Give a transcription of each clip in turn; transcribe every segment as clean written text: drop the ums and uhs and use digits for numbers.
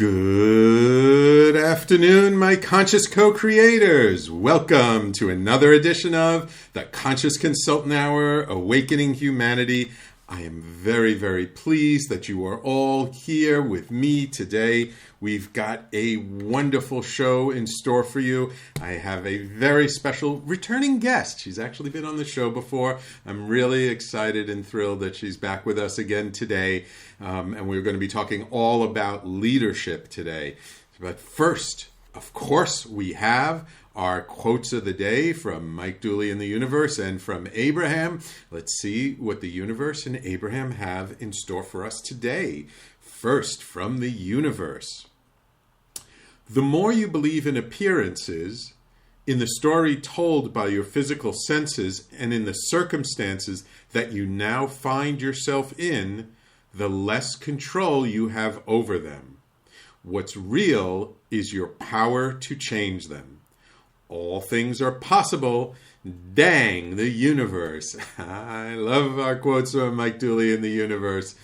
Good afternoon, my conscious co-creators. Welcome to another edition of the Conscious Consultant Hour, Awakening Humanity. I am very, very pleased that you are all here with me today. We've got a wonderful show in store for you. I have a very special returning guest. She's actually been on the show before. I'm really excited and thrilled that she's back with us again today. And we're going to be talking all about leadership today. But first, of course, we have our quotes of the day from Mike Dooley in the universe and from Abraham. Let's see what the universe and Abraham have in store for us today. First, from the universe. The more you believe in appearances, in the story told by your physical senses, and in the circumstances that you now find yourself in, the less control you have over them. What's real is your power to change them. All things are possible. Dang, the universe. I love our quotes from Mike Dooley in the universe.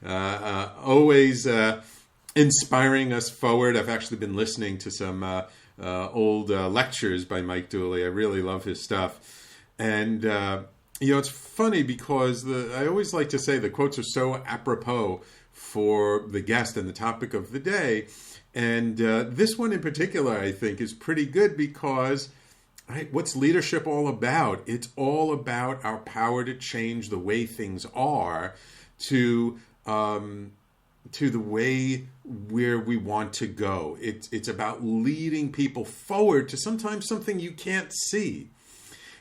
Always inspiring us forward. I've actually been listening to some old lectures by Mike Dooley. I really love his stuff. And, it's funny because I always like to say the quotes are so apropos for the guest and the topic of the day. And this one in particular, I think, is pretty good because what's leadership all about? It's all about our power to change the way things are to the way where we want to go. It's about leading people forward to sometimes something you can't see.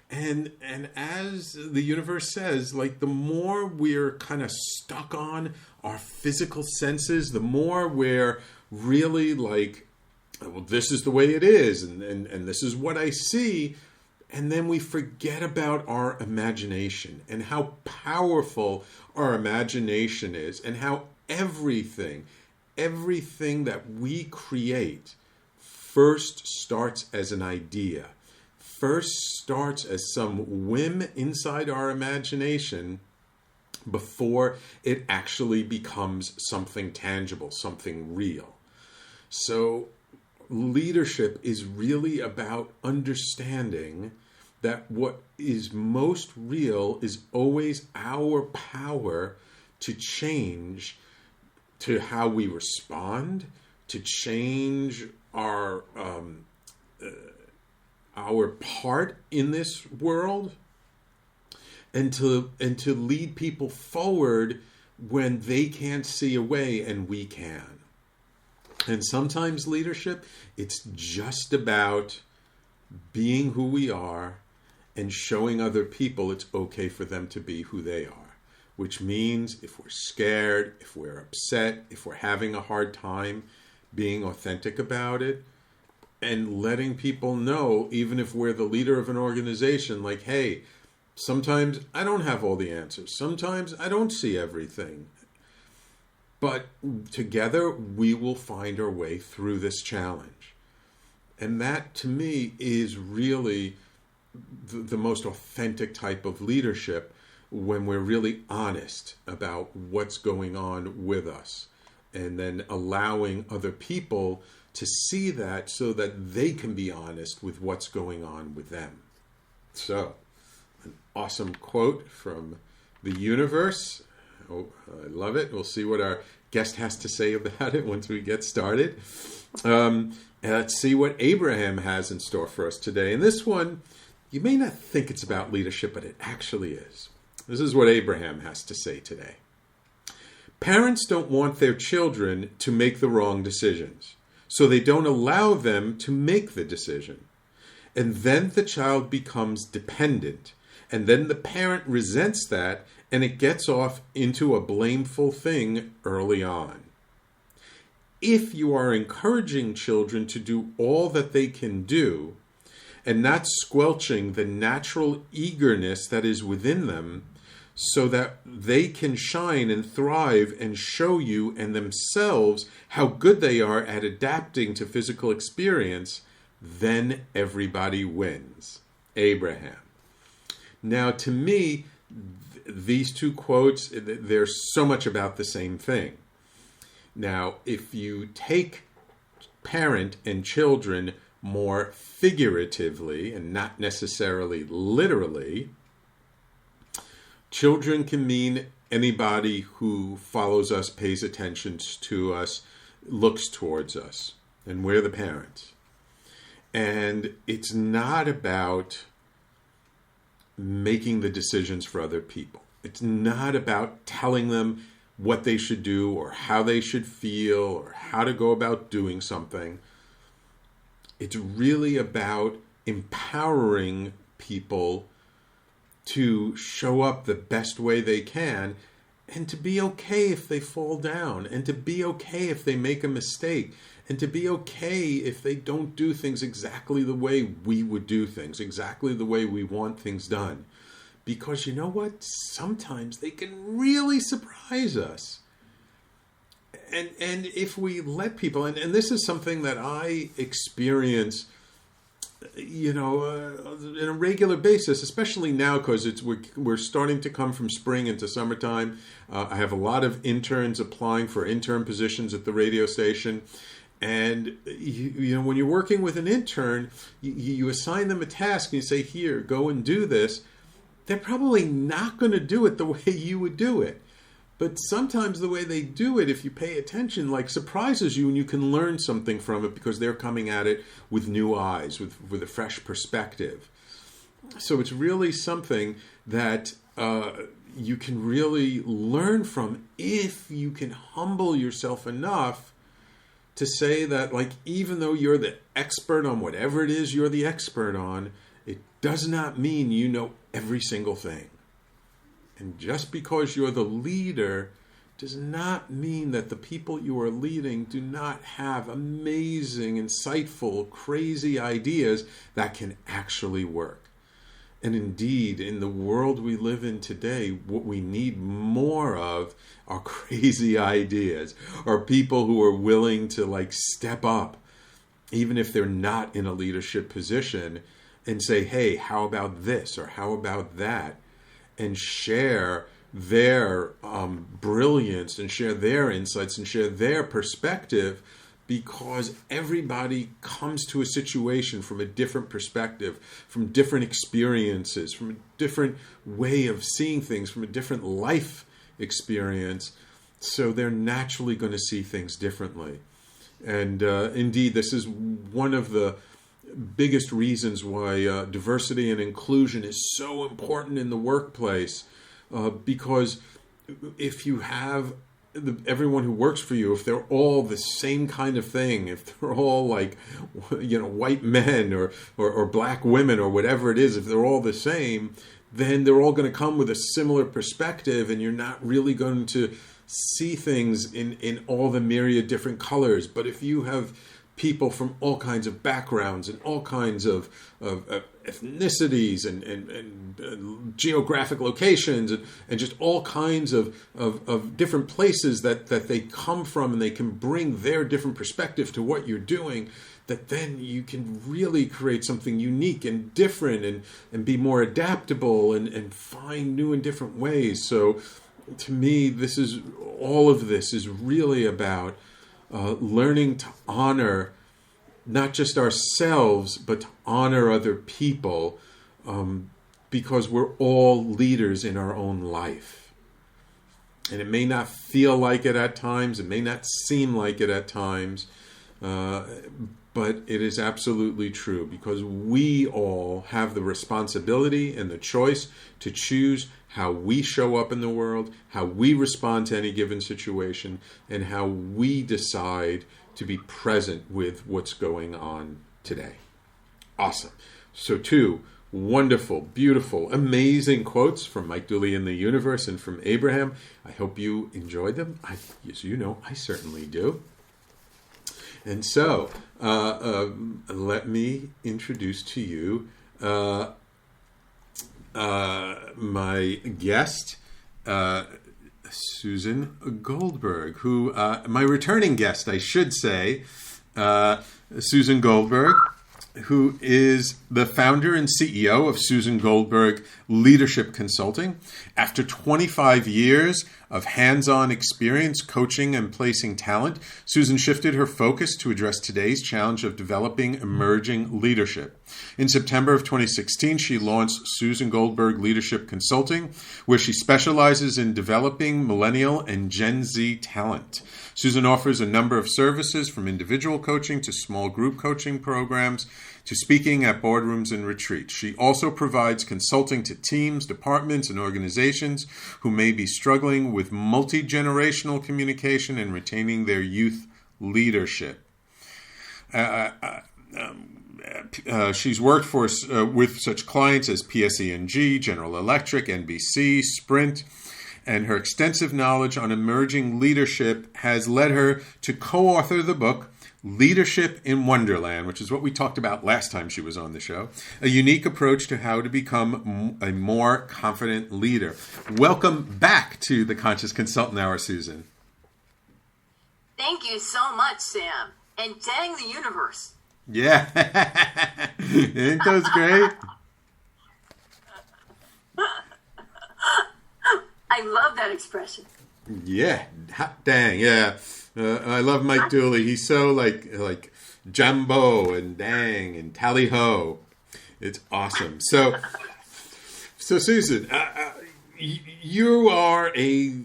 And as the universe says, like the more we're kind of stuck on our physical senses, the more we're really like, well, this is the way it is, and this is what I see. And then we forget about our imagination and how powerful our imagination is and how everything that we create first starts as an idea. First starts as some whim inside our imagination before it actually becomes something tangible, something real. So leadership is really about understanding that what is most real is always our power to change to how we respond, to change our part in this world, and to lead people forward when they can't see a way and we can. And sometimes leadership, it's just about being who we are and showing other people it's okay for them to be who they are. Which means if we're scared, if we're upset, if we're having a hard time, being authentic about it, and letting people know, even if we're the leader of an organization, like, hey, sometimes I don't have all the answers. Sometimes I don't see everything. But together we will find our way through this challenge. And that, to me, is really the most authentic type of leadership, when we're really honest about what's going on with us, and then allowing other people to see that so that they can be honest with what's going on with them. So, an awesome quote from the universe. Oh, I love it. We'll see what our guest has to say about it once we get started. And let's see what Abraham has in store for us today. And this one, you may not think it's about leadership, but it actually is. This is what Abraham has to say today. Parents don't want their children to make the wrong decisions, so they don't allow them to make the decision. And then the child becomes dependent, and then the parent resents that, and it gets off into a blameful thing early on. If you are encouraging children to do all that they can do, and not squelching the natural eagerness that is within them, so that they can shine and thrive and show you and themselves how good they are at adapting to physical experience, then everybody wins. Abraham. Now, to me, these two quotes, they're so much about the same thing. Now, if you take parent and children more figuratively and not necessarily literally, children can mean anybody who follows us, pays attention to us, looks towards us, and we're the parents. And it's not about making the decisions for other people. It's not about telling them what they should do or how they should feel or how to go about doing something. It's really about empowering people to show up the best way they can and to be okay if they fall down and to be okay if they make a mistake and to be okay if they don't do things exactly the way we would do things, exactly the way we want things done. Because you know what? Sometimes they can really surprise us. And if we let people, and this is something that I experience, on a regular basis, especially now because we're starting to come from spring into summertime. I have a lot of interns applying for intern positions at the radio station. And, when you're working with an intern, you assign them a task and you say, here, go and do this. They're probably not going to do it the way you would do it. But sometimes the way they do it, if you pay attention, surprises you and you can learn something from it because they're coming at it with new eyes, with a fresh perspective. So it's really something that you can really learn from if you can humble yourself enough to say that, even though you're the expert on whatever it is you're the expert on, it does not mean you know every single thing. And just because you're the leader does not mean that the people you are leading do not have amazing, insightful, crazy ideas that can actually work. And indeed, in the world we live in today, what we need more of are crazy ideas, are people who are willing to step up, even if they're not in a leadership position, and say, hey, how about this or how about that? And share their brilliance and share their insights and share their perspective, because everybody comes to a situation from a different perspective, from different experiences, from a different way of seeing things, from a different life experience. So they're naturally going to see things differently. And indeed, this is one of the biggest reasons why diversity and inclusion is so important in the workplace, because if you have everyone who works for you, if they're all the same kind of thing, if they're all white men or black women or whatever it is, if they're all the same, then they're all going to come with a similar perspective, and you're not really going to see things in all the myriad different colors. But if you have people from all kinds of backgrounds and all kinds of ethnicities and geographic locations and just all kinds of different places that they come from, and they can bring their different perspective to what you're doing, that then you can really create something unique and different and be more adaptable and find new and different ways. So to me, all of this is really about learning to honor not just ourselves, but to honor other people, because we're all leaders in our own life. And it may not feel like it at times, it may not seem like it at times, but it is absolutely true, because we all have the responsibility and the choice to choose how we show up in the world, how we respond to any given situation, and how we decide to be present with what's going on today. Awesome. So 2 wonderful, beautiful, amazing quotes from Mike Dooley in the Universe and from Abraham. I hope you enjoyed them. As you know, I certainly do. And so, let me introduce to you my guest, Susan Goldberg, who, my returning guest, I should say, Susan Goldberg, who is the founder and CEO of Susan Goldberg Leadership Consulting. After 25 years of hands-on experience coaching and placing talent, Susan shifted her focus to address today's challenge of developing emerging leadership. In September of 2016, she launched Susan Goldberg Leadership Consulting, where she specializes in developing millennial and Gen Z talent. Susan offers a number of services from individual coaching to small group coaching programs to speaking at boardrooms and retreats. She also provides consulting to teams, departments, and organizations who may be struggling with multi-generational communication and retaining their youth leadership. She's worked with such clients as PSE&G, General Electric, NBC, Sprint, and her extensive knowledge on emerging leadership has led her to co-author the book Leadership in Wonderland, which is what we talked about last time she was on the show, a unique approach to how to become a more confident leader. Welcome back to the Conscious Consultant Hour, Susan. Thank you so much, Sam. And dang the universe. Yeah. Ain't those great? I love that expression. Yeah. Hot dang. Yeah. I love Mike Dooley. He's so like Jumbo and dang and tally ho. It's awesome. So Susan, you are a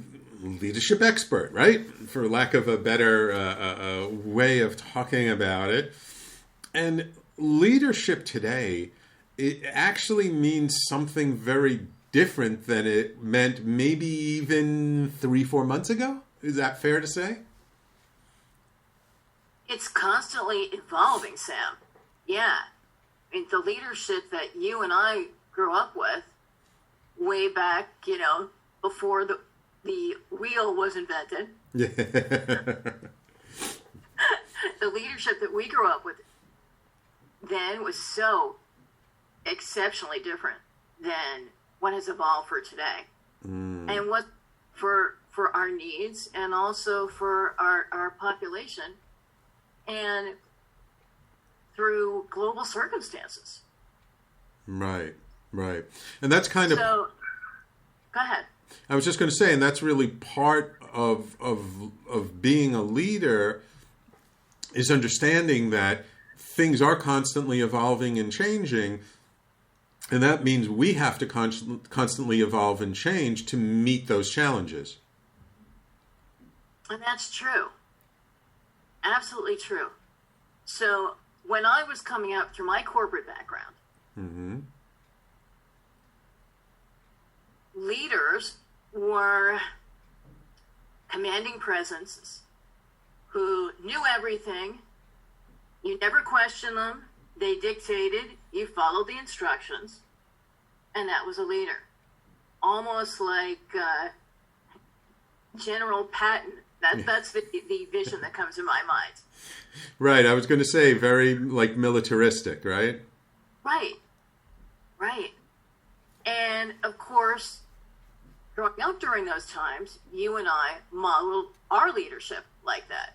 leadership expert, right? For lack of a better way of talking about it. And leadership today, it actually means something very different than it meant maybe even 3-4 months ago. Is that fair to say? It's constantly evolving, Sam. Yeah. I mean, the leadership that you and I grew up with way back, before the wheel was invented. Yeah. The leadership that we grew up with then was so exceptionally different than what has evolved for today. And what for our needs and also for our population and through global circumstances. Right. And that's kind of... So, go ahead. I was just going to say, and that's really part of being a leader is understanding that things are constantly evolving and changing, and that means we have to constantly evolve and change to meet those challenges. And that's true. Absolutely true. So when I was coming up through my corporate background, leaders were commanding presences who knew everything. You never questioned them. They dictated. You followed the instructions. And that was a leader. Almost like General Patton. That's the vision that comes to my mind. Right. I was going to say very like militaristic, right? Right. And of course, growing up during those times, you and I modeled our leadership like that.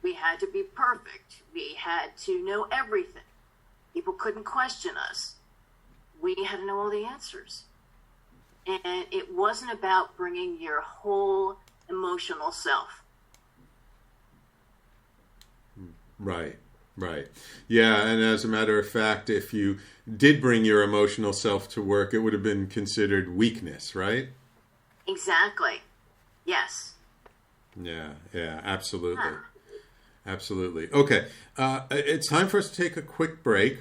We had to be perfect. We had to know everything. People couldn't question us. We had to know all the answers. And it wasn't about bringing your whole emotional self. Right. Yeah, and as a matter of fact, if you did bring your emotional self to work, it would have been considered weakness, right? Exactly. Yes. Yeah, absolutely. Absolutely. Okay, it's time for us to take a quick break.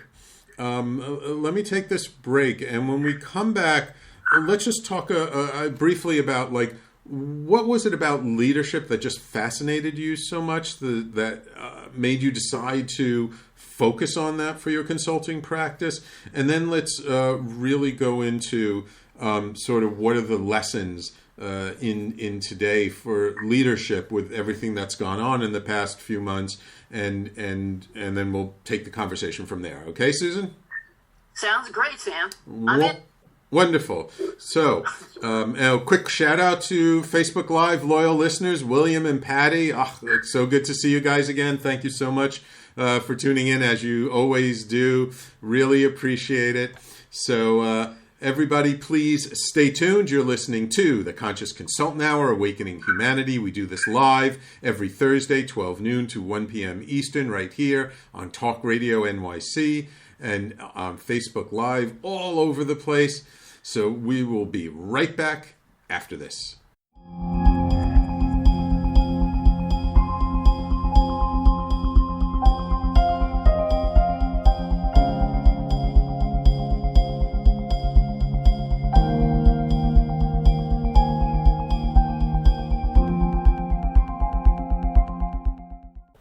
Let me take this break, and when we come back, let's just talk briefly about what was it about leadership that just fascinated you so much that made you decide to focus on that for your consulting practice? And then let's really go into sort of what are the lessons in today for leadership with everything that's gone on in the past few months, and then we'll take the conversation from there. Okay, Susan? Sounds great, Sam. I'm in. Wonderful. So, a quick shout out to Facebook Live loyal listeners, William and Patty. It's so good to see you guys again. Thank you so much for tuning in, as you always do. Really appreciate it. So, everybody, please stay tuned. You're listening to the Conscious Consultant Hour, Awakening Humanity. We do this live every Thursday, 12 noon to 1 p.m. Eastern, right here on Talk Radio NYC and on Facebook Live, all over the place. So we will be right back after this.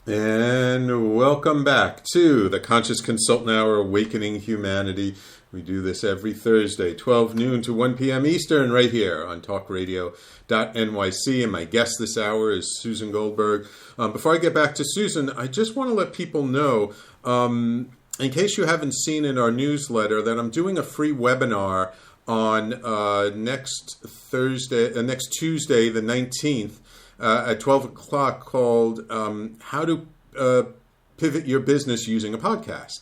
And welcome back to the Conscious Consultant Hour, Awakening Humanity. We do this every Thursday, 12 noon to 1 p.m. Eastern, right here on talkradio.nyc. And my guest this hour is Susan Goldberg. Before I get back to Susan, I just want to let people know, in case you haven't seen in our newsletter, that I'm doing a free webinar on next Tuesday, the 19th, at 12 o'clock, called How to Pivot Your Business Using a Podcast.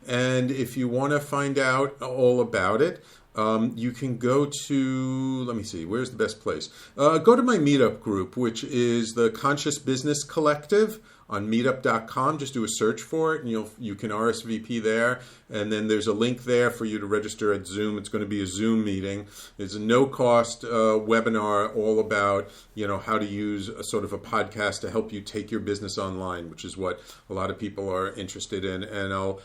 And if you want to find out all about it, you can go to, let me see, where's the best place? Go to my meetup group, which is the Conscious Business Collective on meetup.com. Just do a search for it, and you can RSVP there. And then there's a link there for you to register at Zoom. It's going to be a Zoom meeting. It's a no-cost webinar all about, how to use a sort of a podcast to help you take your business online, which is what a lot of people are interested in. And I'll,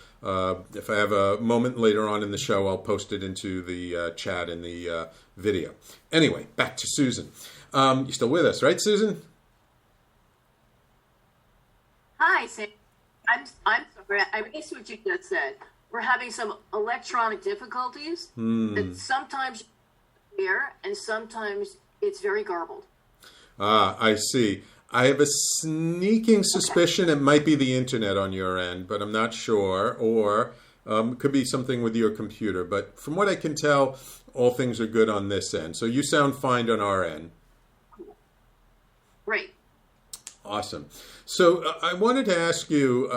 if I have a moment later on in the show, I'll post it into the chat in the video. Anyway, back to Susan. You're still with us, right, Susan? Hi, Sam. I'm sorry. I missed what you just said. We're having some electronic difficulties that sometimes you hear and sometimes it's very garbled. I see. I have a sneaking suspicion it might be the internet on your end, but I'm not sure. Or it could be something with your computer. But from what I can tell, all things are good on this end. So you sound fine on our end. Great. Awesome. So I wanted to ask you,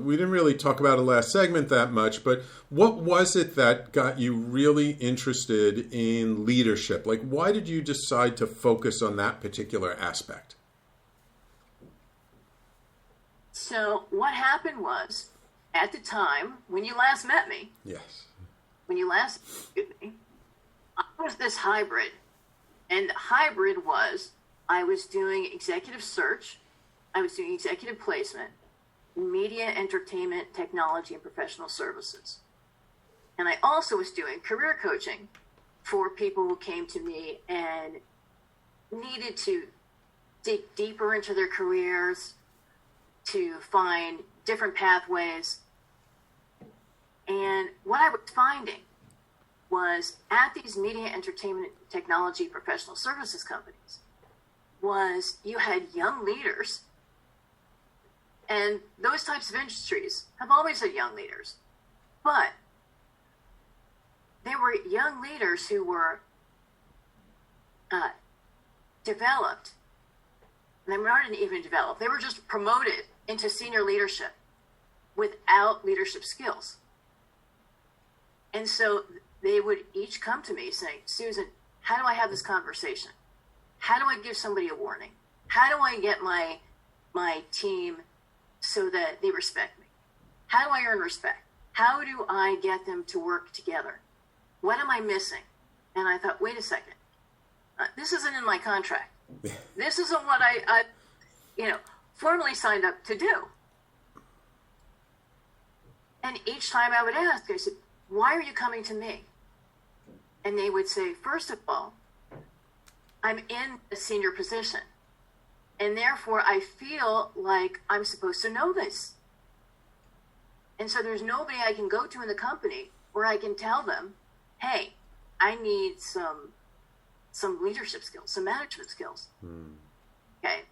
we didn't really talk about it last segment that much, but what was it that got you really interested in leadership? Like, why did you decide to focus on that particular aspect? So what happened was, at the time, when you last met me, when you last met me, I was this hybrid. And the hybrid was, I was doing executive search, I was doing executive placement, media, entertainment, technology, and professional services. And I also was doing career coaching for people who came to me and needed to dig deeper into their careers, to find different pathways. And what I was finding was at these media, entertainment, technology, professional services companies, was you had young leaders, and those types of industries have always had young leaders, but there were young leaders who were developed. They weren't even developed. They were just promoted into senior leadership without leadership skills. And so they would each come to me saying, Susan, how do I have this conversation? How do I give somebody a warning? How do I get my team so that they respect me? How do I earn respect? How do I get them to work together? What am I missing? And I thought, wait a second. This isn't in my contract. This isn't what I formally signed up to do. And each time I would ask, I said, why are you coming to me? And they would say, first of all, I'm in a senior position, and therefore I feel like I'm supposed to know this. And so there's nobody I can go to in the company where I can tell them, hey, I need some leadership skills, some management skills. Okay.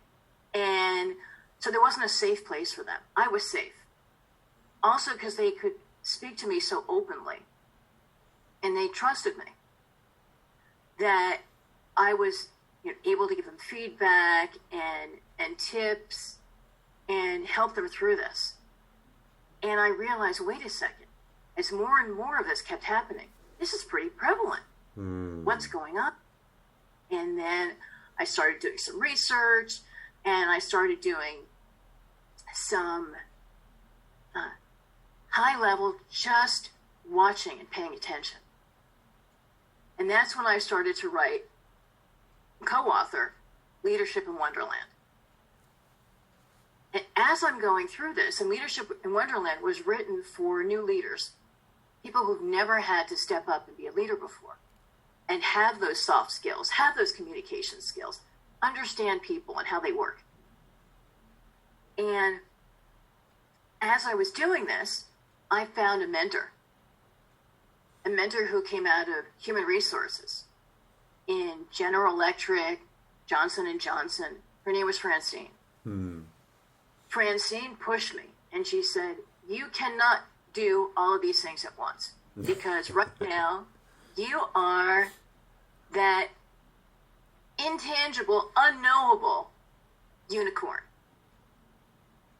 And so there wasn't a safe place for them. I was safe. Also because they could speak to me so openly, and they trusted me that I was able to give them feedback and tips and help them through this. And I realized, wait a second, as more and more of this kept happening, this is pretty prevalent. What's going on? And then I started doing some research, and I started doing some high level, just watching and paying attention. And that's when I started to write, co-author, Leadership in Wonderland. And as I'm going through this, and Leadership in Wonderland was written for new leaders, people who've never had to step up and be a leader before, and have those soft skills, have those communication skills, understand people and how they work. And as I was doing this, I found a mentor who came out of human resources in General Electric, Johnson & Johnson. Her name was Francine. Francine pushed me, and she said, you cannot do all of these things at once, because right now you are that intangible, unknowable unicorn.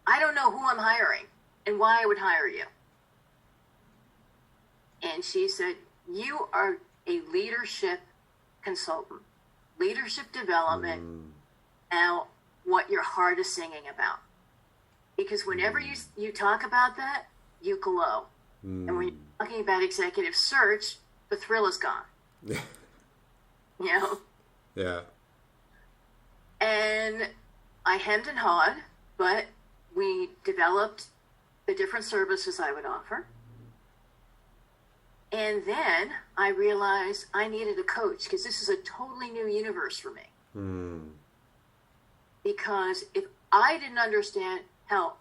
I don't know who I'm hiring and why I would hire you. And she said, you are a leadership consultant, leadership development, now what your heart is singing about. Because whenever you talk about that, you glow. And when you're talking about executive search, the thrill is gone. You know? Yeah. And I hemmed and hawed, but we developed the different services I would offer. And then I realized I needed a coach, because this is a totally new universe for me. Because if I didn't understand how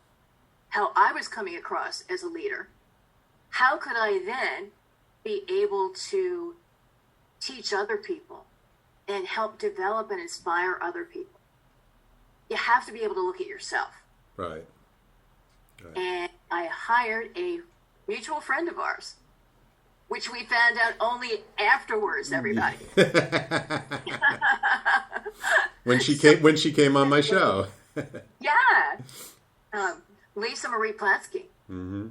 I was coming across as a leader, how could I then be able to teach other people and help develop and inspire other people? You have to be able to look at yourself. Right. And I hired a mutual friend of ours, which we found out only afterwards, everybody. when she came on my show. Yeah. Lisa Marie Platsky. Mm-hmm.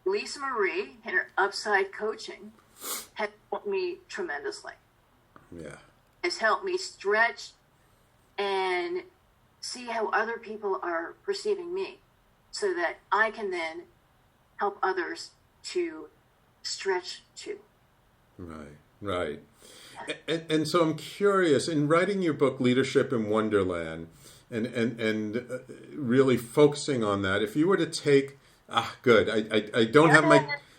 Lisa Marie and her Upside coaching has helped me tremendously. Yeah. Has helped me stretch and see how other people are perceiving me, so that I can then help others to stretch too. Right. And so I'm curious, in writing your book, Leadership in Wonderland, and really focusing on that, if you were to take, good, I don't have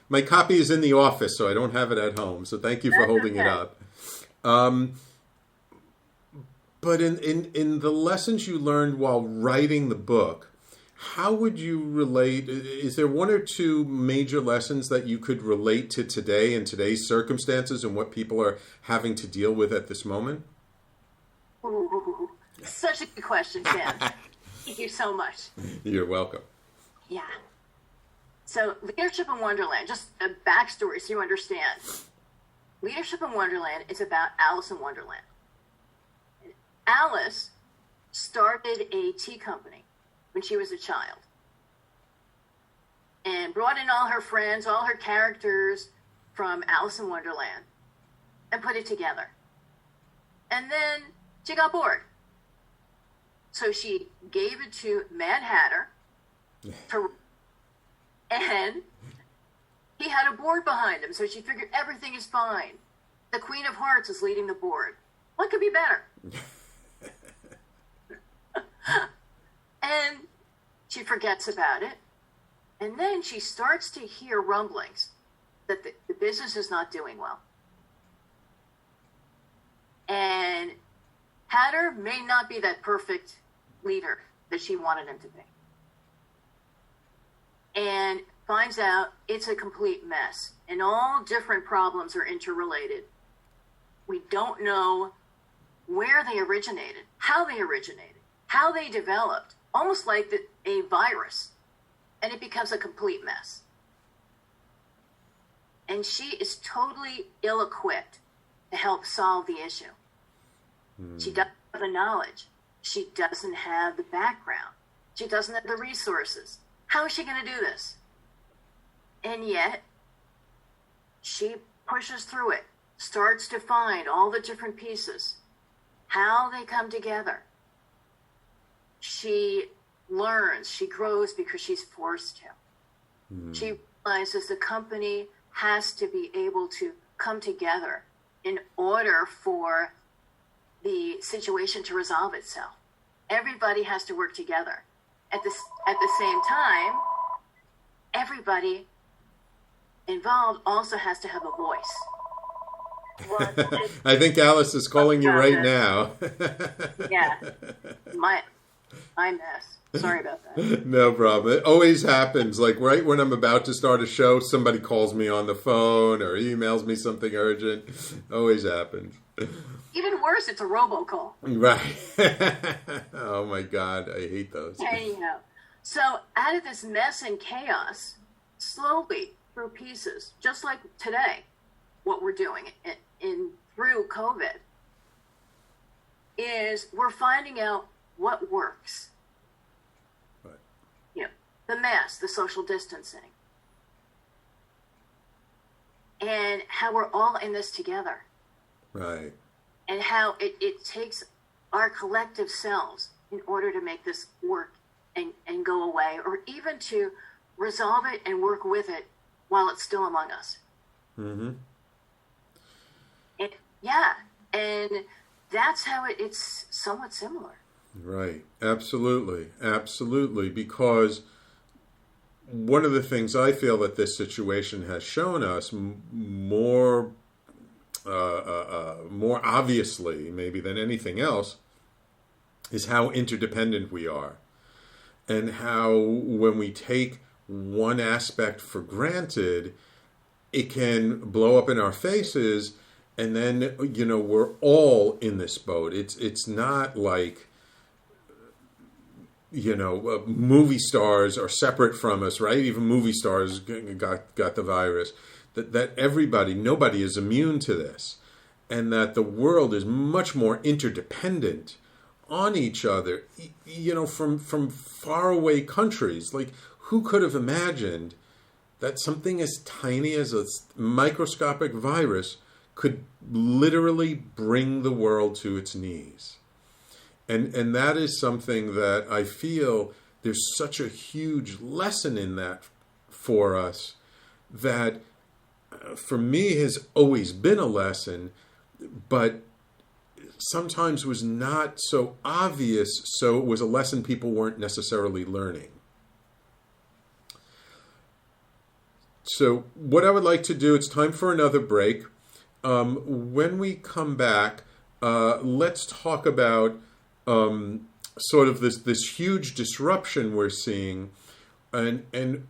my copy is in the office, so I don't have it at home, so thank you for holding it up. But in the lessons you learned while writing the book, how would you relate? Is there one or two major lessons that you could relate to today and today's circumstances and what people are having to deal with at this moment? Ooh, such a good question, Tim. Thank you so much. You're welcome. Yeah. So Leadership in Wonderland, just a backstory so you understand. Leadership in Wonderland is about Alice in Wonderland. Alice started a tea company when she was a child and brought in all her friends, all her characters from Alice in Wonderland and put it together. And then she got bored. So she gave it to Mad Hatter and he had a board behind him. So she figured everything is fine. The Queen of Hearts is leading the board. What could be better? And she forgets about it. And then she starts to hear rumblings that the business is not doing well. And Hatter may not be that perfect leader that she wanted him to be. And finds out it's a complete mess. And all different problems are interrelated. We don't know where they originated, how they developed, almost like a virus, and it becomes a complete mess. And she is totally ill-equipped to help solve the issue. She doesn't have the knowledge. She doesn't have the background. She doesn't have the resources. How is she going to do this? And yet, she pushes through it, starts to find all the different pieces, how they come together. She learns, she grows because she's forced to. She realizes the company has to be able to come together in order for the situation to resolve itself. Everybody has to work together. At the same time, everybody involved also has to have a voice. I think Alice is calling you right now. Yeah, my mess. Sorry about that. No problem. It always happens. Like right when I'm about to start a show, somebody calls me on the phone or emails me something urgent. Always happens. Even worse, it's a robocall. Right. Oh my God, I hate those. Anyhow, so out of this mess and chaos, slowly through pieces, just like today, what we're doing through COVID, is we're finding out what works. Right. You know, the mask, the social distancing, and how we're all in this together. Right. And how it takes our collective selves in order to make this work and go away, or even to resolve it and work with it while it's still among us. Mm-hmm. And that's how it's somewhat similar. Right. Absolutely. Absolutely. Because one of the things I feel that this situation has shown us more obviously, maybe than anything else, is how interdependent we are. And how when we take one aspect for granted, it can blow up in our faces, and then, you know, we're all in this boat. It's not like, you know, movie stars are separate from us, right? Even movie stars got the virus. That everybody, nobody is immune to this. And that the world is much more interdependent on each other, you know, from faraway countries. Like, who could have imagined that something as tiny as a microscopic virus could literally bring the world to its knees? And that is something that I feel there's such a huge lesson in that for us, that for me has always been a lesson, but sometimes was not so obvious, so it was a lesson people weren't necessarily learning. So what I would like to do, it's time for another break. When we come back, let's talk about sort of this huge disruption we're seeing, and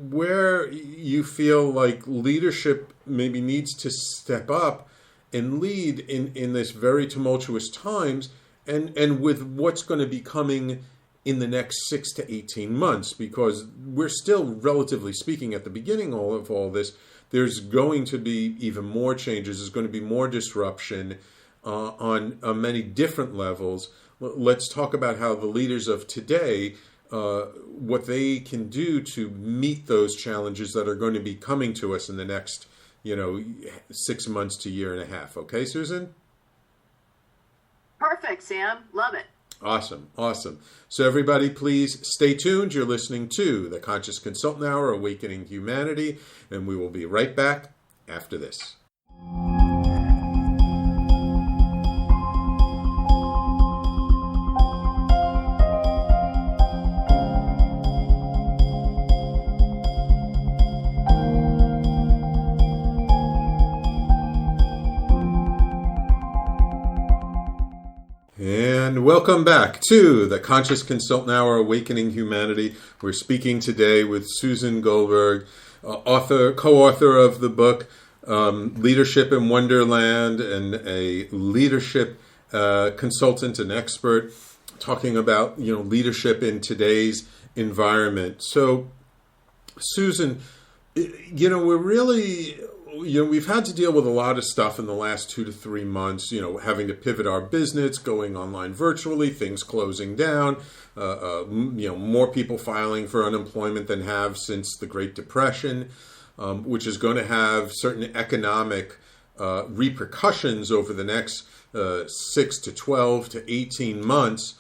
where you feel like leadership maybe needs to step up and lead in this very tumultuous times, and with what's going to be coming in the next 6 to 18 months, because we're still, relatively speaking, at the beginning of all this. There's going to be even more changes. There's going to be more disruption on many different levels. Let's talk about how the leaders of today, what they can do to meet those challenges that are going to be coming to us in the next, 6 months to year and a half. Okay, Susan? Perfect, Sam. Love it. Awesome. So everybody, please stay tuned. You're listening to the Conscious Consultant Hour, Awakening Humanity, and we will be right back after this. And welcome back to the Conscious Consultant Hour, Awakening Humanity. We're speaking today with Susan Goldberg, co-author of the book Leadership in Wonderland, and a leadership consultant and expert, talking about leadership in today's environment. So, Susan, we're really we've had to deal with a lot of stuff in the last 2 to 3 months, having to pivot our business, going online virtually, things closing down, more people filing for unemployment than have since the Great Depression, which is going to have certain economic repercussions over the next 6 to 12 to 18 months.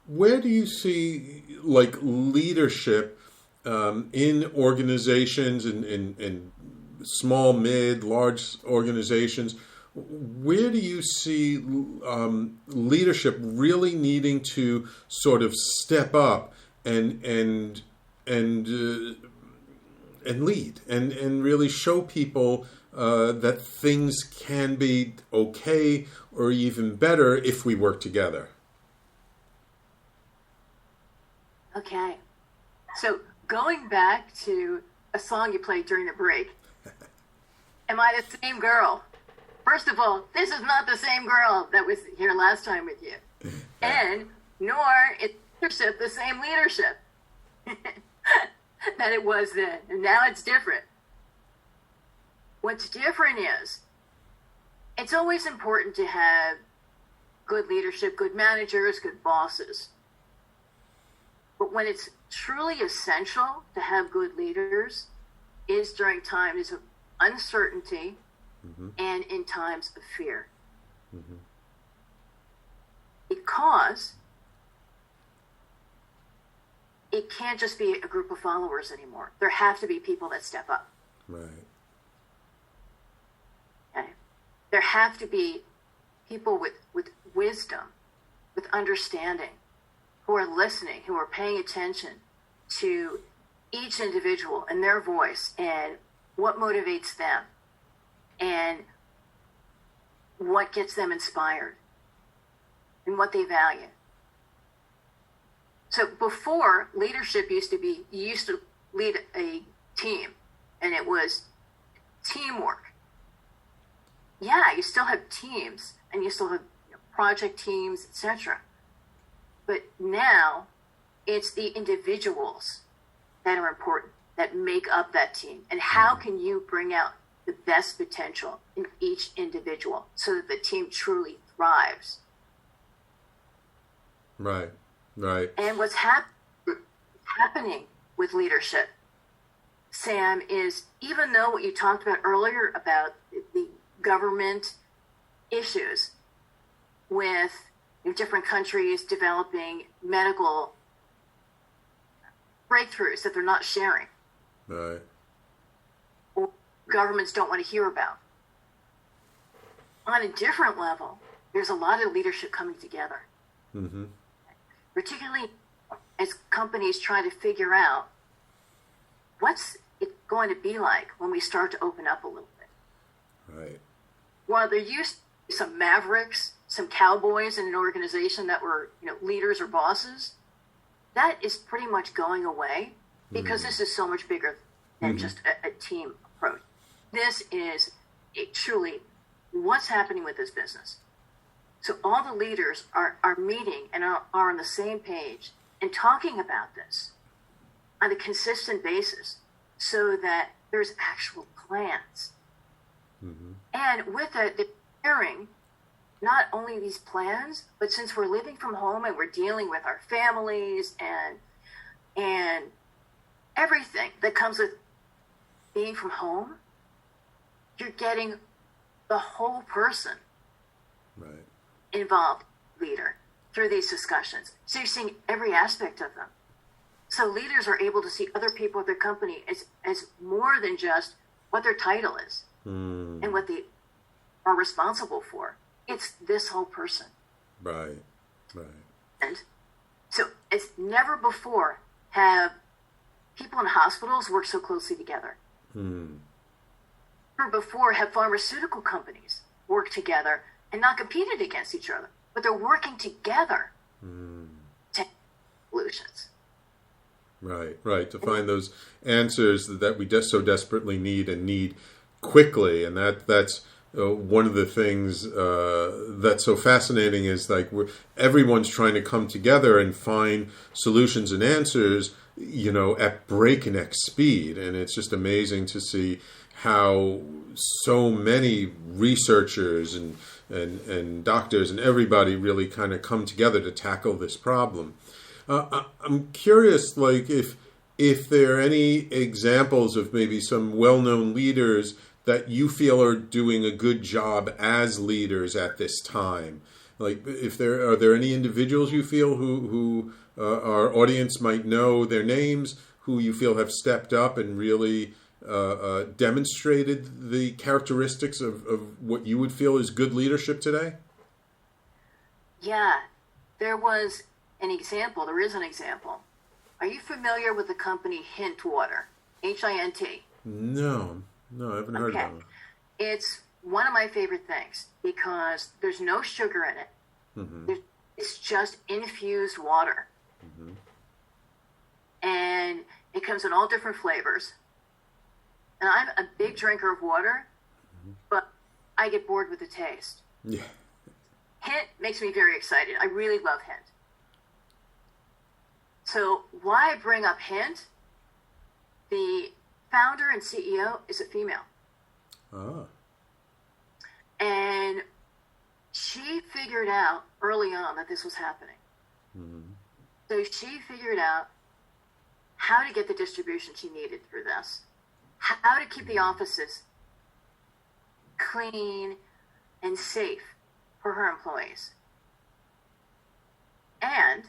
Where do you see leadership in organizations and small, mid, large organizations? Where do you see leadership really needing to sort of step up and lead and really show people that things can be okay or even better if we work together? Okay. So going back to a song you played during the break, am I the same girl? First of all, this is not the same girl that was here last time with you. And nor is leadership the same leadership that it was then. And now it's different. What's different is it's always important to have good leadership, good managers, good bosses. But when it's truly essential to have good leaders is during times of uncertainty and in times of fear. Because it can't just be a group of followers anymore. There have to be people that step up. Right. Okay? There have to be people with wisdom, with understanding, who are listening, who are paying attention to each individual and their voice and what motivates them and what gets them inspired and what they value. So before, leadership used to lead a team, and it was teamwork. Yeah, you still have teams, and you still have project teams, etc. But now, it's the individuals that are important, that make up that team. And how can you bring out the best potential in each individual so that the team truly thrives? Right, right. And what's happening with leadership, Sam, is even though what you talked about earlier about the government issues with different countries developing medical breakthroughs that they're not sharing, right, or governments don't want to hear about. On a different level, there's a lot of leadership coming together. Particularly as companies try to figure out what's it going to be like when we start to open up a little bit. Right. While there used to be some mavericks, some cowboys in an organization that were, leaders or bosses, that is pretty much going away because this is so much bigger than just a team approach. This is truly what's happening with this business. So all the leaders are meeting and are on the same page and talking about this on a consistent basis so that there's actual plans. And with that, they're sharing not only these plans, but since we're living from home and we're dealing with our families and everything that comes with being from home, you're getting the whole person involved, leader, through these discussions. So you're seeing every aspect of them. So leaders are able to see other people at their company as more than just what their title is and what they are responsible for. It's this whole person. Right. And so it's never before have people in hospitals worked so closely together. Never before have pharmaceutical companies worked together and not competed against each other, but they're working together to solutions. Right. To find those answers that we so desperately need quickly, and that's one of the things that's so fascinating is everyone's trying to come together and find solutions and answers, at breakneck speed, and it's just amazing to see how so many researchers and doctors and everybody really kind of come together to tackle this problem. I'm curious, like, if there are any examples of maybe some well-known leaders that you feel are doing a good job as leaders at this time. Like, are there any individuals you feel who our audience might know their names, who you feel have stepped up and really demonstrated the characteristics of what you would feel is good leadership today? Yeah, there is an example. Are you familiar with the company Hint Water? H-I-N-T? No, I haven't heard of it. It's one of my favorite things because there's no sugar in it. Mm-hmm. It's just infused water. Mm-hmm. And it comes in all different flavors. And I'm a big drinker of water, but I get bored with the taste. Yeah. Hint makes me very excited. I really love Hint. So why I bring up Hint? The founder and CEO is a female. Ah. And she figured out early on that this was happening. Mm-hmm. So she figured out how to get the distribution she needed for this, how to keep the offices clean and safe for her employees. And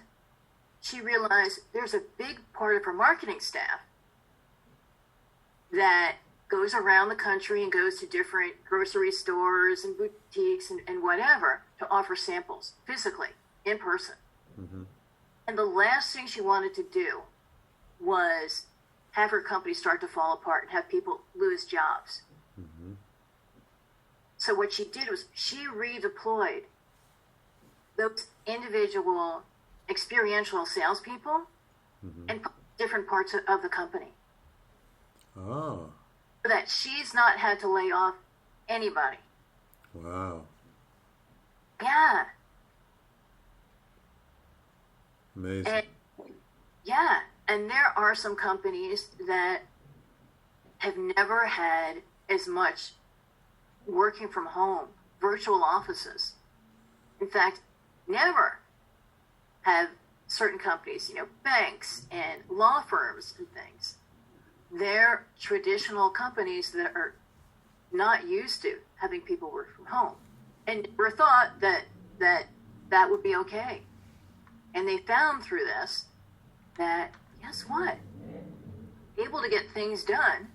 she realized there's a big part of her marketing staff that goes around the country and goes to different grocery stores and boutiques and whatever to offer samples physically, in person. Mm-hmm. And the last thing she wanted to do was have her company start to fall apart and have people lose jobs. Mm-hmm. So what she did was she redeployed those individual experiential salespeople Mm-hmm. and put different parts of the company. Oh. So that she's not had to lay off anybody. Wow. Yeah. Amazing. And, yeah. And there are some companies that have never had as much working from home, virtual offices. In fact, never have certain companies, banks and law firms and things. They're traditional companies that are not used to having people work from home and never thought that would be okay. And they found through this that, guess what? Able to get things done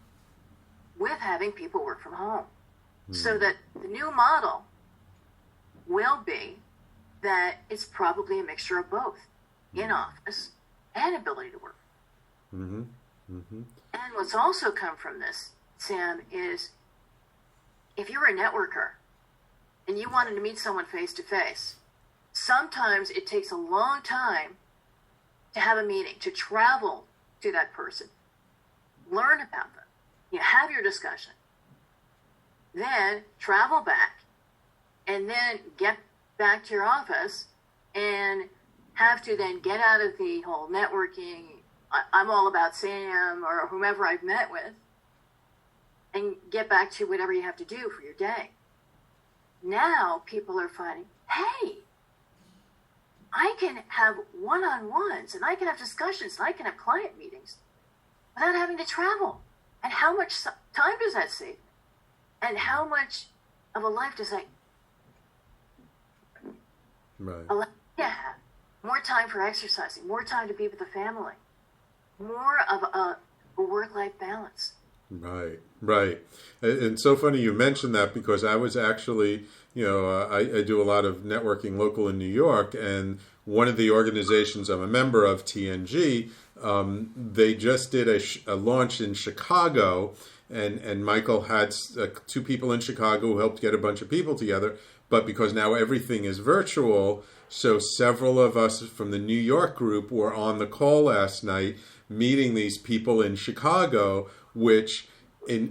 with having people work from home. So that the new model will be that it's probably a mixture of both, in office and ability to work. Mm-hmm. Mm-hmm. And what's also come from this, Sam, is if you're a networker and you wanted to meet someone face to face, sometimes it takes a long time to have a meeting, to travel to that person, learn about them, have your discussion, then travel back, and then get back to your office and have to then get out of the whole networking, I'm all about Sam or whomever I've met with, and get back to whatever you have to do for your day. Now people are finding, hey, I can have one-on-ones and I can have discussions and I can have client meetings without having to travel. And how much time does that save me? And how much of a life does that allow me to have? More time for exercising, more time to be with the family, more of a work-life balance. Right. And so funny you mentioned that because I was actually, I do a lot of networking local in New York, and one of the organizations I'm a member of, TNG, they just did a launch in Chicago, and Michael had two people in Chicago who helped get a bunch of people together, but because now everything is virtual, so several of us from the New York group were on the call last night meeting these people in Chicago, which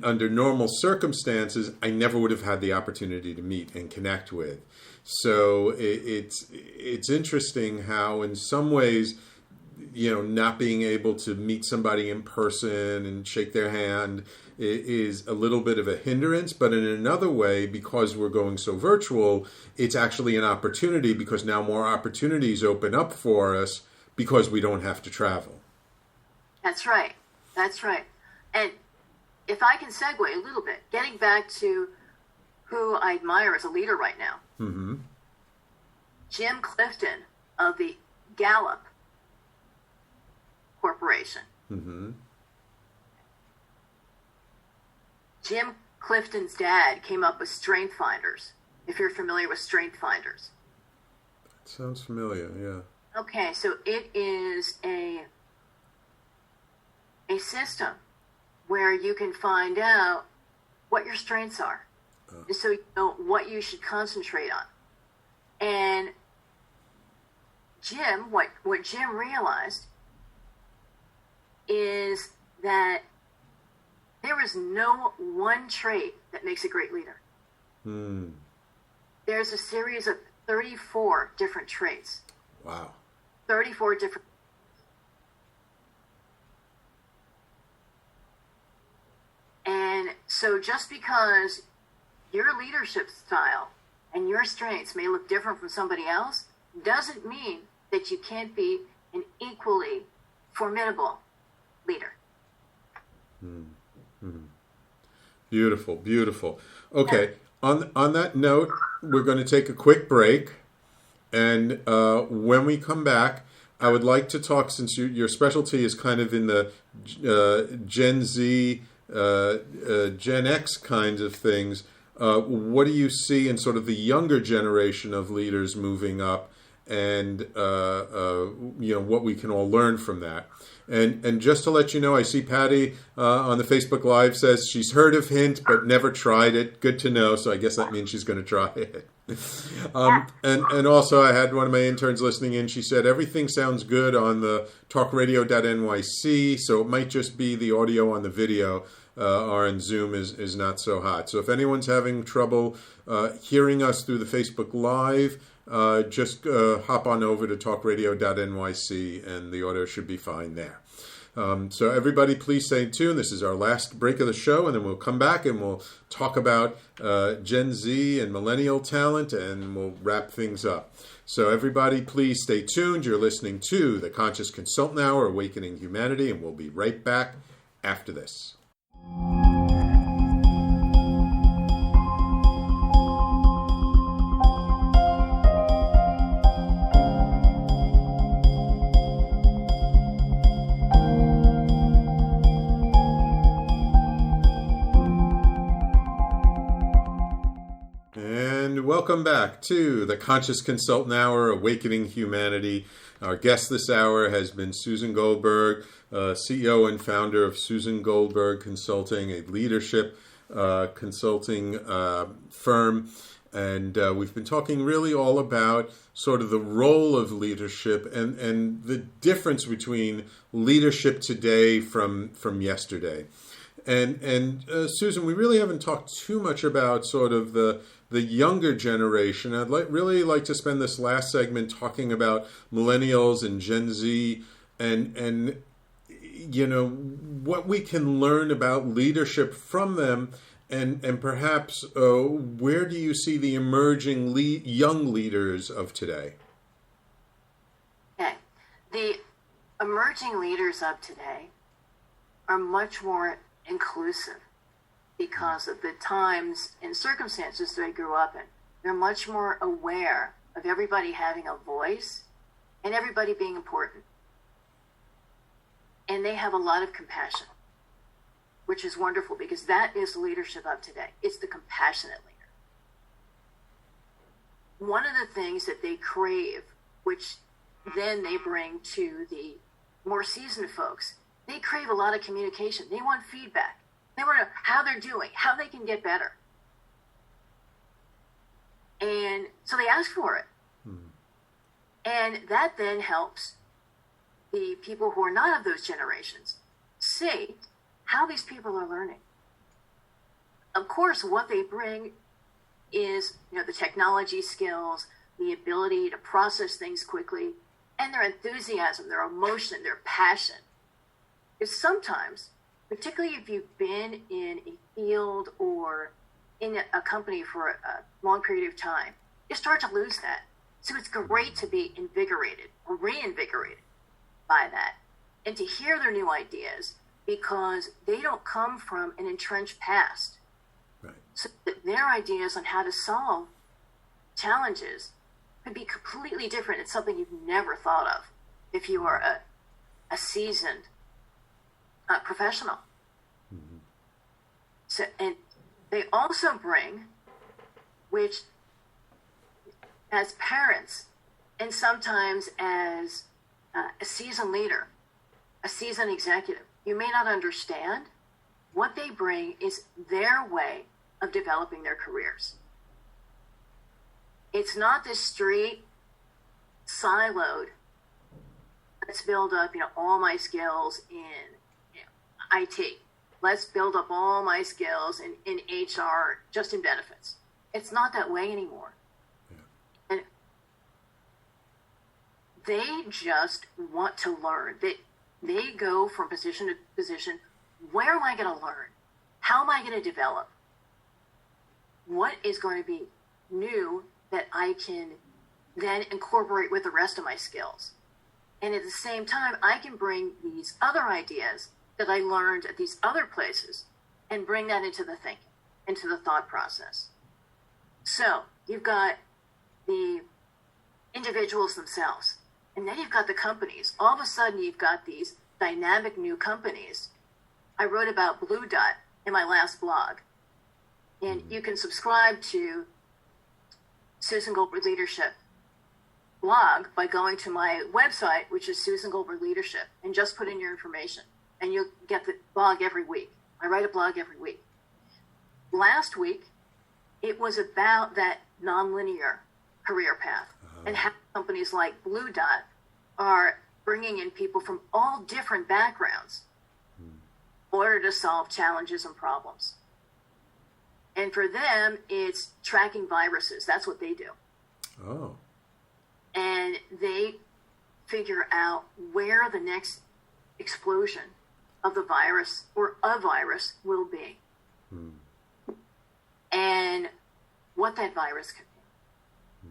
under normal circumstances, I never would have had the opportunity to meet and connect with. So it's interesting how in some ways, not being able to meet somebody in person and shake their hand is a little bit of a hindrance. But in another way, because we're going so virtual, it's actually an opportunity, because now more opportunities open up for us because we don't have to travel. That's right. That's right. And if I can segue a little bit, getting back to who I admire as a leader right now, Mm-hmm. Jim Clifton of the Gallup Corporation. Mm-hmm. Jim Clifton's dad came up with Strength Finders, if you're familiar with Strength Finders. That sounds familiar, yeah. Okay, so it is a system where you can find out what your strengths are, so you know what you should concentrate on. And Jim, what Jim realized is that there is no one trait that makes a great leader. Hmm. There's a series of 34 different traits. Wow. 34 different. And so just because your leadership style and your strengths may look different from somebody else doesn't mean that you can't be an equally formidable leader. Mm-hmm. Beautiful, beautiful. Okay, on that note, we're going to take a quick break. And when we come back, I would like to talk, since your specialty is kind of in the Gen Z, Gen X kinds of things. What do you see in sort of the younger generation of leaders moving up, and what we can all learn from that? And just to let you know, I see Patty on the Facebook Live says she's heard of Hint but never tried it. Good to know. So I guess that means she's going to try it. And also I had one of my interns listening in. She said everything sounds good on the talkradio.nyc, so it might just be the audio on the video. On Zoom is not so hot. So if anyone's having trouble hearing us through the Facebook Live, just hop on over to talkradio.nyc and the audio should be fine there. So everybody, please stay tuned. This is our last break of the show, and then we'll come back and we'll talk about Gen Z and millennial talent, and we'll wrap things up. So everybody, please stay tuned. You're listening to the Conscious Consultant Hour, Awakening Humanity, and we'll be right back after this. Welcome back to the Conscious Consultant Hour, Awakening Humanity. Our guest this hour has been Susan Goldberg, CEO and founder of Susan Goldberg Consulting, a leadership consulting firm. And we've been talking really all about sort of the role of leadership and the difference between leadership today from yesterday. And Susan, we really haven't talked too much about sort of the younger generation. I'd really like to spend this last segment talking about millennials and Gen Z, and what we can learn about leadership from them, and perhaps where do you see the emerging young leaders of today? Okay, the emerging leaders of today are much more inclusive because of the times and circumstances they grew up in. They're much more aware of everybody having a voice and everybody being important. And they have a lot of compassion, which is wonderful because that is leadership of today. It's the compassionate leader. One of the things that they crave, which then they bring to the more seasoned folks, they crave a lot of communication. They want feedback. They want to know how they're doing, how they can get better. And so they ask for it. Mm-hmm. And that then helps the people who are not of those generations see how these people are learning. Of course, what they bring is, the technology skills, the ability to process things quickly, and their enthusiasm, their emotion, their passion. Because sometimes, particularly if you've been in a field or in a company for a long period of time, you start to lose that. So it's great to be invigorated or reinvigorated by that and to hear their new ideas, because they don't come from an entrenched past. Right. So that their ideas on how to solve challenges could be completely different. It's something you've never thought of if you are a seasoned professional. Mm-hmm. So, and they also bring, which as parents and sometimes as a seasoned leader, a seasoned executive, you may not understand. What they bring is their way of developing their careers. It's not this straight, siloed, let's build up, all my skills in IT. Let's build up all my skills in HR, just in benefits. It's not that way anymore. Yeah. And they just want to learn. They go from position to position. Where am I going to learn? How am I going to develop? What is going to be new that I can then incorporate with the rest of my skills? And at the same time, I can bring these other ideas that I learned at these other places and bring that into the thinking, into the thought process. So you've got the individuals themselves, and then you've got the companies. All of a sudden, you've got these dynamic new companies. I wrote about Blue Dot in my last blog, and you can subscribe to Susan Goldberg Leadership blog by going to my website, which is Susan Goldberg Leadership, and just put in your information, and you'll get the blog every week. I write a blog every week. Last week, it was about that nonlinear career path and how companies like Blue Dot are bringing in people from all different backgrounds in order to solve challenges and problems. And for them, it's tracking viruses. That's what they do. Oh. And they figure out where the next explosion of the virus or a virus will be. And what that virus could be.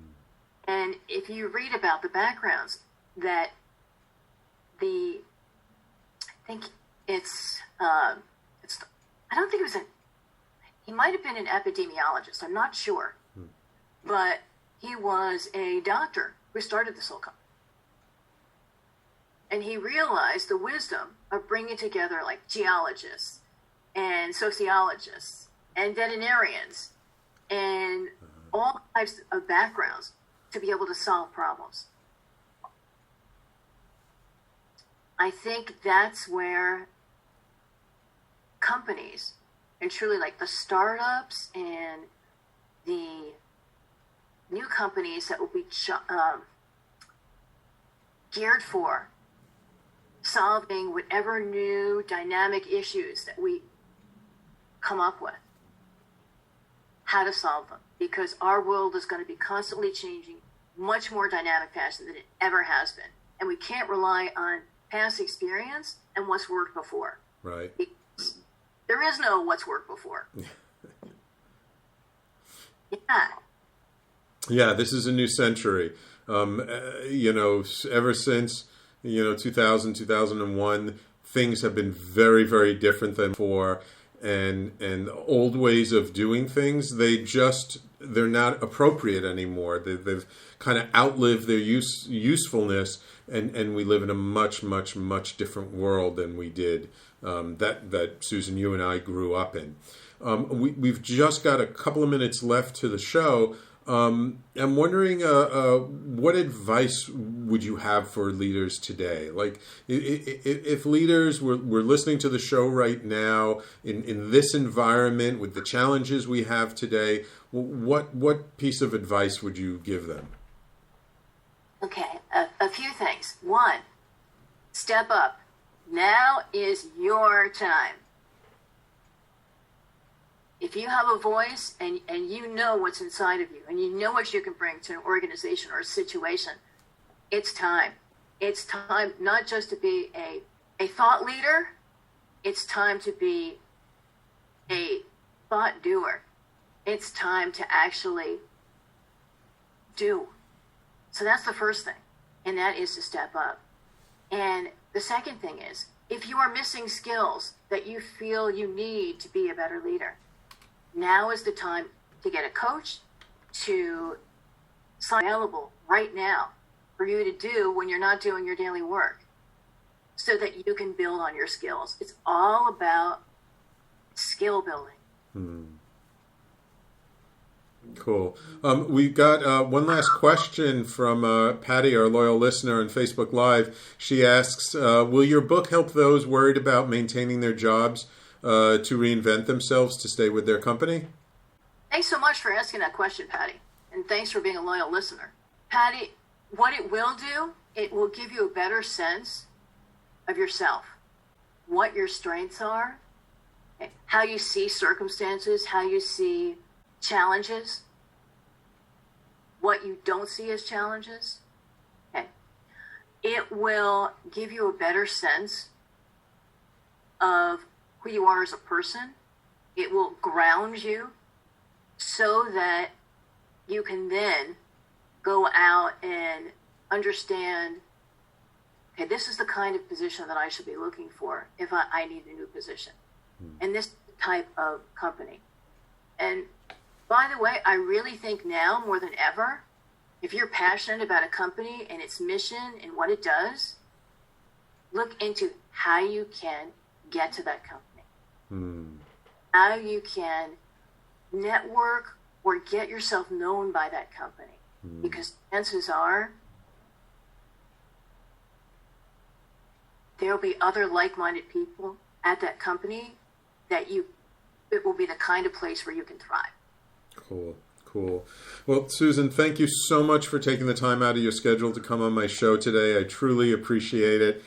And if you read about the backgrounds, that I think it's I don't think it was he might have been an epidemiologist, I'm not sure. But he was a doctor who started this whole company. And he realized the wisdom of bringing together like geologists and sociologists and veterinarians and all types of backgrounds to be able to solve problems. I think that's where companies, and truly like the startups and the new companies that will be geared for solving whatever new dynamic issues that we come up with, how to solve them. Because our world is going to be constantly changing, much more dynamic fashion than it ever has been. And we can't rely on past experience and what's worked before. Right. Because there is no what's worked before. Yeah. Yeah, this is a new century. Ever since 2000, 2001, things have been very, very different than before, and old ways of doing things, they're not appropriate anymore. They've kind of outlived their usefulness, and we live in a much, much, much different world than we did that Susan, you and I grew up in. We've just got a couple of minutes left to the show. I'm wondering, what advice would you have for leaders today? Like, if leaders were listening to the show right now in this environment with the challenges we have today, what piece of advice would you give them? Okay, a few things. One, step up. Now is your time. If you have a voice and you know what's inside of you and you know what you can bring to an organization or a situation, it's time. It's time not just to be a thought leader, it's time to be a thought doer. It's time to actually do. So that's the first thing, and that is to step up. And the second thing is, if you are missing skills that you feel you need to be a better leader, now is the time to get a coach, to sign available right now for you to do when you're not doing your daily work, so that you can build on your skills. It's all about skill building. Cool. We've got one last question from Patty, our loyal listener on Facebook Live. She asks, will your book help those worried about maintaining their jobs to reinvent themselves to stay with their company? Thanks so much for asking that question, Patty. And thanks for being a loyal listener. Patty, what it will do, it will give you a better sense of yourself, what your strengths are, how you see circumstances, how you see challenges, what you don't see as challenges. Okay. It will give you a better sense of who you are as a person. It will ground you so that you can then go out and understand, okay, this is the kind of position that I should be looking for if I need a new position. And this type of company. And by the way, I really think now more than ever, if you're passionate about a company and its mission and what it does, look into how you can get to that company. How you can network or get yourself known by that company. Because chances are there'll be other like-minded people at that company that it will be the kind of place where you can thrive. Cool. Well, Susan, thank you so much for taking the time out of your schedule to come on my show today. I truly appreciate it.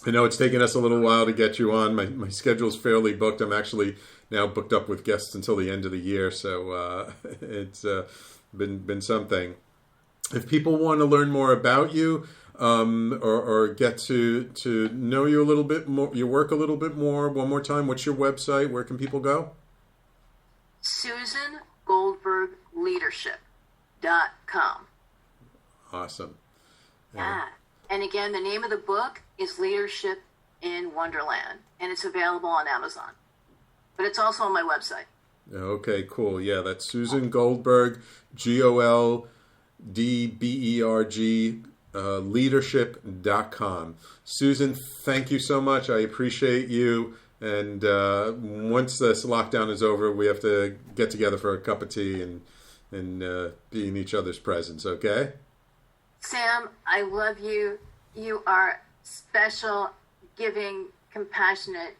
I know it's taken us a little while to get you on. My schedule's fairly booked. I'm actually now booked up with guests until the end of the year, so it's been something. If people want to learn more about you or get to know you a little bit more, your work a little bit more, one more time, what's your website? Where can people go? SusanGoldbergLeadership.com. Awesome. Yeah. And again, the name of the book is Leadership in Wonderland, and it's available on Amazon. But it's also on my website. Okay, cool. Yeah, that's Susan Goldberg, Goldberg, leadership.com. Susan, thank you so much. I appreciate you. And once this lockdown is over, we have to get together for a cup of tea and be in each other's presence, okay? Sam, I love you. You are special, giving, compassionate,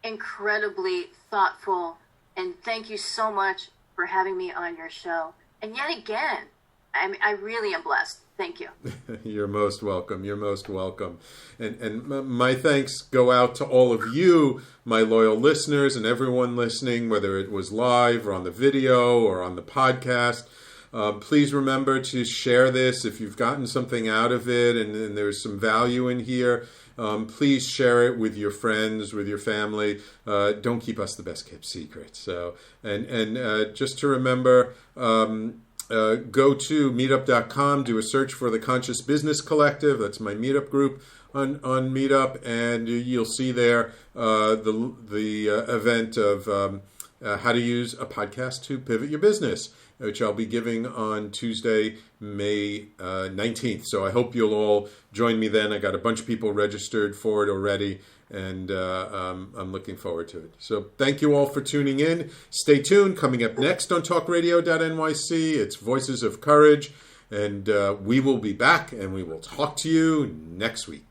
incredibly thoughtful, and thank you so much for having me on your show. And yet again, I really am blessed. Thank you. You're most welcome. You're most welcome. And my thanks go out to all of you, my loyal listeners, and everyone listening, whether it was live or on the video or on the podcast. Please remember to share this if you've gotten something out of it and there's some value in here. Please share it with your friends, with your family. Don't keep us the best kept secret. So, and just to remember, go to meetup.com, do a search for the Conscious Business Collective. That's my meetup group on Meetup, and you'll see there the event of how to use a podcast to pivot your business, which I'll be giving on Tuesday, May 19th. So I hope you'll all join me then. I got a bunch of people registered for it already, and I'm looking forward to it. So thank you all for tuning in. Stay tuned. Coming up next on talkradio.nyc, it's Voices of Courage, and we will be back, and we will talk to you next week.